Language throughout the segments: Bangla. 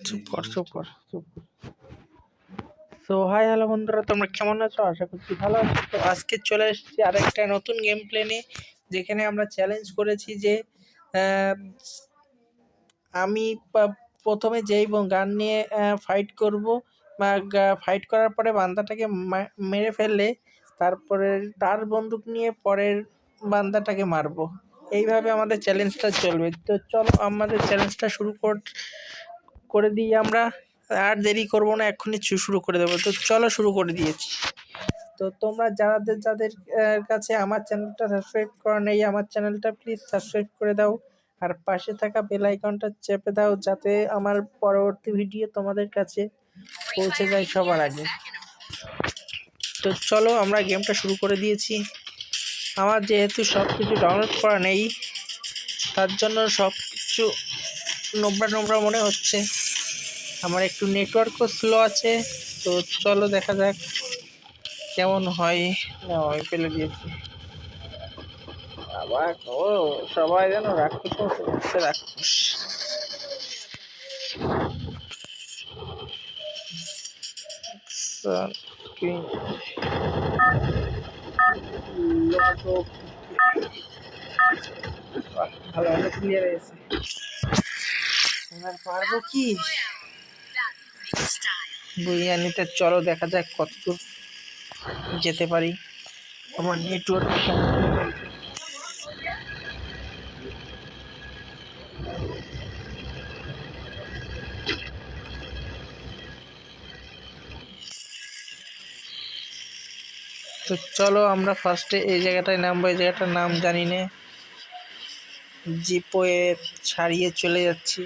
চুপ কর চুপ কর চুপ কর। সো হাই হ্যালো বন্ধুরা, তোমরা কেমন আছো? আশা করছি ভালো আছো। তো আজকে চলে এসেছি আর একটা নতুন গেম প্লে নিয়ে, যেখানে আমরা চ্যালেঞ্জ করেছি যে আমি প্রথমে যেই গান নিয়ে ফাইট করব বা ফাইট করার পরে বান্দাটাকে মেরে ফেললে তারপরে তার বন্দুক নিয়ে পরের বান্দাটাকে মারবো। এইভাবে আমাদের চ্যালেঞ্জটা চলবে। তো চলো আমাদের চ্যালেঞ্জটা শুরু করে দিই আমরা। আর দেরি করবো না, এক্ষুনি শুরু করে দেবো। তো চলো শুরু করে দিয়েছি। তো তোমরা যাদের যাদের কাছে আমার চ্যানেলটা সাবস্ক্রাইব করা নেই, আমার চ্যানেলটা প্লিজ সাবস্ক্রাইব করে দাও। আর পাশে থাকা বেল আইকনটা চেপে দাও, যাতে আমার পরবর্তী ভিডিও তোমাদের কাছে পৌঁছে যায় সবার আগে। তো চলো আমরা গেমটা শুরু করে দিয়েছি। আমার যেহেতু সব কিছু ডাউনলোড করা নেই, তার জন্য সব কিছু নোংরা নোংরা মনে হচ্ছে। আমার একটু নেটওয়ার্কও স্লো আছে। তো চলো দেখা যাক কেমন হয়। আমি ফেলে দিয়েছি আবার। ও সবাই যেন রাক্ষস হচ্ছে, রাক্ষস। ভালো ভালো ক্লিয়ার হয়েছে। এবার পারবো কি বইয়া নিতে? চলো দেখা যাক কতদূর যেতে পারি। আমার নেটওয়ার্ক তো চলো আমরা ফার্স্টে এই জায়গাটায় নামবো। এই জায়গাটার নাম জানি না, জিপোয়ে ছাড়িয়ে চলে যাচ্ছি।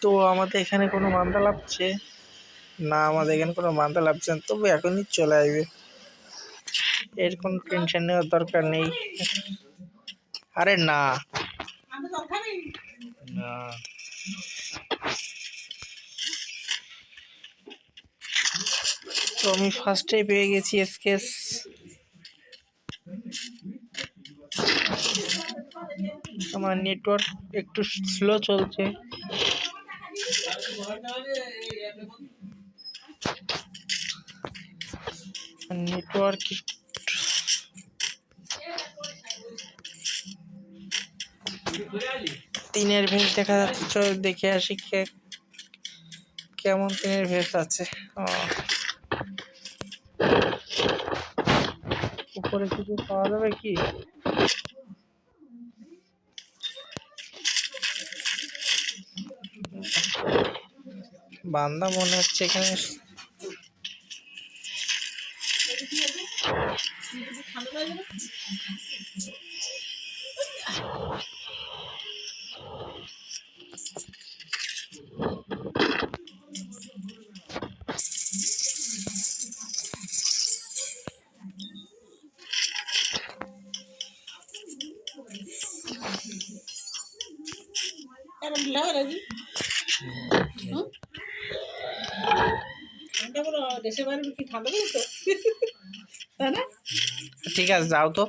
তো আমাদের এখানে কোনো মান্দা লাগছে না, আমাদের এখানে কোনো মান্দা লাগছে না, তবু এখনই চলে আসবে, এর কোনো টেনশন নেওয়ার দরকার নেই। আরে না না, তো আমি ফার্স্টেই পেয়ে গেছি এসকেস। আমার নেটওয়ার্ক একটু স্লো চলছে। নেটওয়ার্ক তিনের ভেস দেখা যাচ্ছে। চল দেখে আসি কেমন তিনের ভেস আছে। উপরে কিছু পাওয়া যাবে কি? বান্দা মনে হচ্ছে এখানে। ঠিক আছে যাও তো।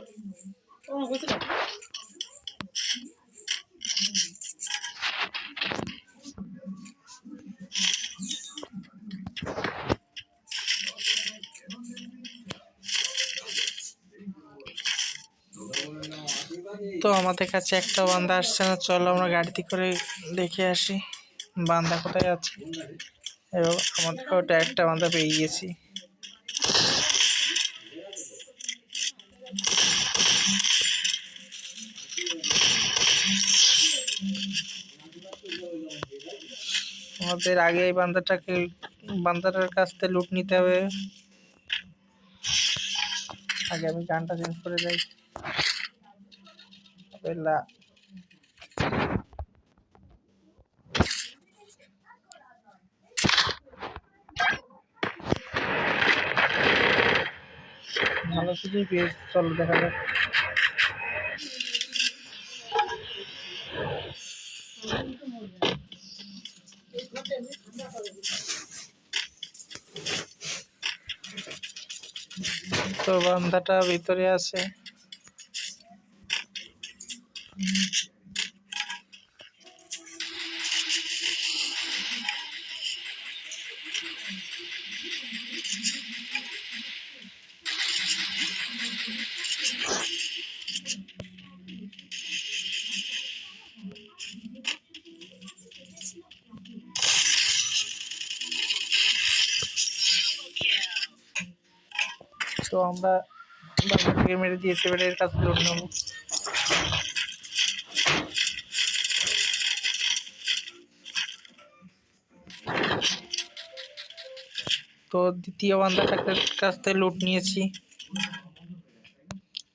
তো আমাদের কাছে একটা বান্দা আসছে না, চলো আমরা গাড়িতে করে দেখে আসি বান্দা কোথায় আছে। এবং আমাদের ওটা একটা বান্দা পেয়ে গিয়েছি। আমাদের আগে এই বান্দাটার কাছ থেকে লুট নিতে হবে। আগে আমি গানটা চেঞ্জ করে যাই। ভালো কিছুই পেয়েছি, চলো দেখা যাক। তো বান্দাটা ভিতরে আছে। তো আমরা বান্দাটাকে মেরে দিয়েছি, এবারে এর কাছে লুট নেবো। তো দ্বিতীয় বান্দাটার কাছ থেকে লুট নিয়েছি,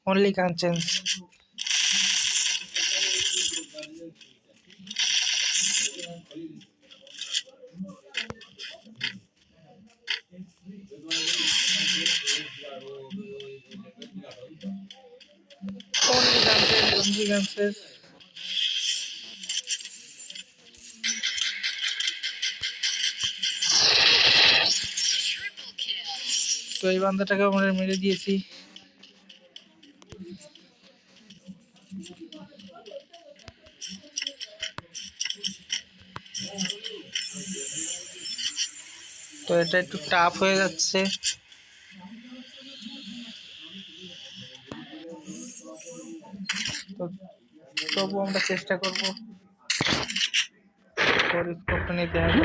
অনলি গান চেঞ্জ। অনলি গান চেঞ্জ, অনলি গান চেঞ্জ। তো এই বান্দাটাকে আমরা মেরে দিয়েছি। তো এটা একটু টাফ হয়ে যাচ্ছে। তো তবু আমরা চেষ্টা করব পরিস্কোপটা নিতে হবে।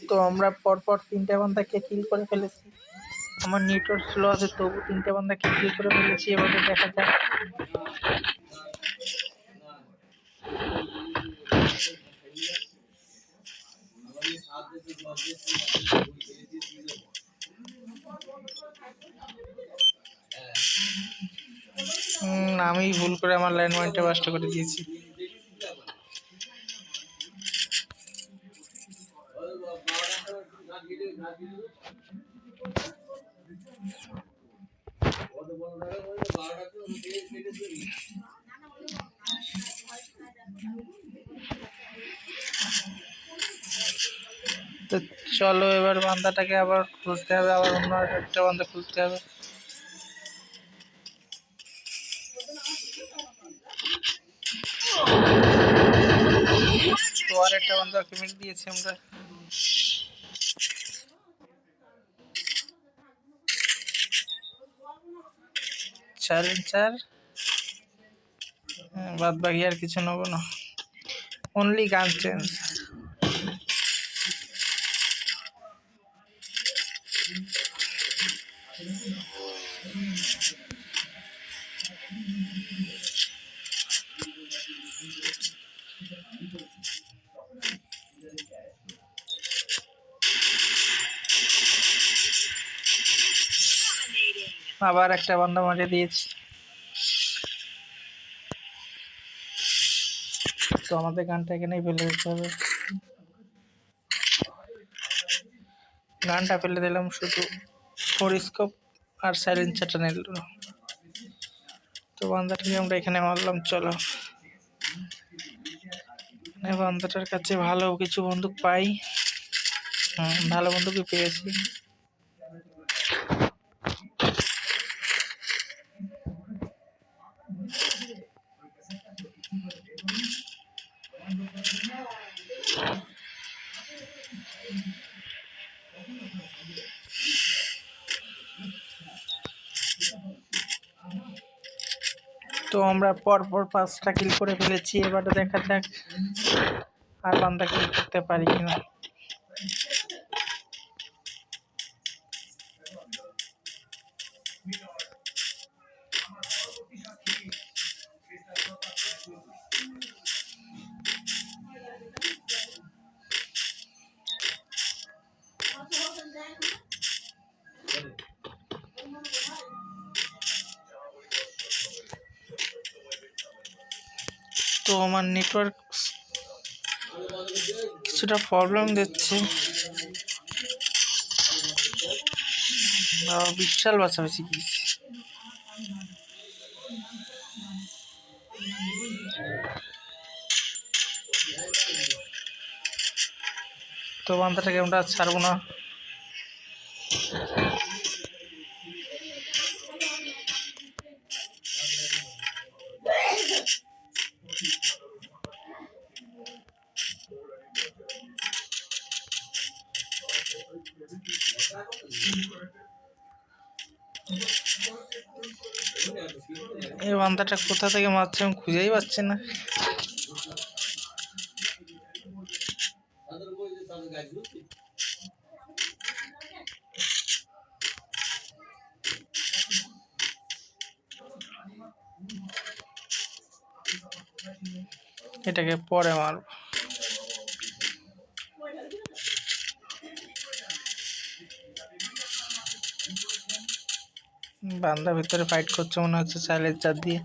তো আমরা পরপর 3টে বান্দাকে কিল করে ফেলেছি। আমার নেটওয়ার্ক স্লো আছে, তবু 3টে বান্দাকে কিল করে ফেলেছি। এবারে দেখা যাক। আমি ভুল করে আমার ল্যান্ডমাইনটা বাস্ট করে দিয়েছি। তো চলো এবার বান্দাটাকে আবার খুঁজতে হবে, আবার অন্য একটা বান্দা খুঁজতে হবে। তো আর একটা বান্দাকে মেরে দিয়েছি আমরা। চ্যালেঞ্জার বাদ বাকি আর কিছু নেবো না, অনলি গান চেঞ্জ। আবার একটা বান্দা মারিয়ে দিয়েছি। তো আমাদের গানটা এখানেই ফেলে দিতে হবে। গানটা ফেলে দিলাম, শুধু পরিস্কোপ আর সাইলেন্সারটা নিল। তো বান্দাটাকে আমরা এখানে মারলাম। চলো বান্দাটার কাছে ভালো কিছু বন্দুক পাই। ভালো বন্দুকই পেয়েছি। তো আমরা পরপর 5টা কিল করে ফেলেছি। এবারে দেখা যাক আর বান্দা কিল করতে পারি কিনা। তো আমার নেটওয়ার্ক কিছুটা প্রবলেম দিচ্ছে। বিশাল বাছাবাছি গিয়েছি। তো বান্দাটাকে আমরা ছাড়বো না। এই বান্দাটা কোথা থেকে মারছে আমি খুঁজেই পাচ্ছি না। এটাকে পরে মারব। বান্দা ভিতরে ফাইট করছে মনে হচ্ছে সাইলেন্সার দিয়ে।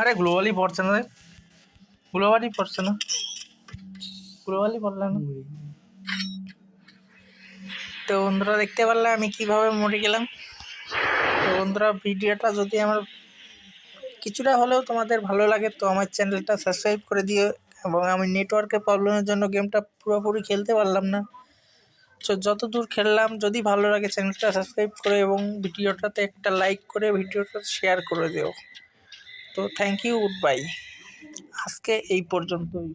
আরে গ্লোবালি পড়ছে না, গ্লোবালি পড়ছে না, গ্লোবালি পড়লাম না। তো বন্ধুরা দেখতে পারলে আমি কিভাবে মরে গেলাম। তো বন্ধুরা ভিডিওটা যদি আমার কিছুটা হলেও তোমাদের ভালো লাগে তো আমার চ্যানেলটা সাবস্ক্রাইব করে দিও। এবং আমি নেটওয়ার্কের প্রবলেমের জন্য গেমটা পুরোপুরি খেলতে পারলাম না। তো যত দূর খেললাম, যদি ভালো লাগে চ্যানেলটা সাবস্ক্রাইব করে এবং ভিডিওটাতে একটা লাইক করে ভিডিওটা শেয়ার করে দিও। তো থ্যাংক ইউ, গুড বাই। আজকে এই পর্যন্তই।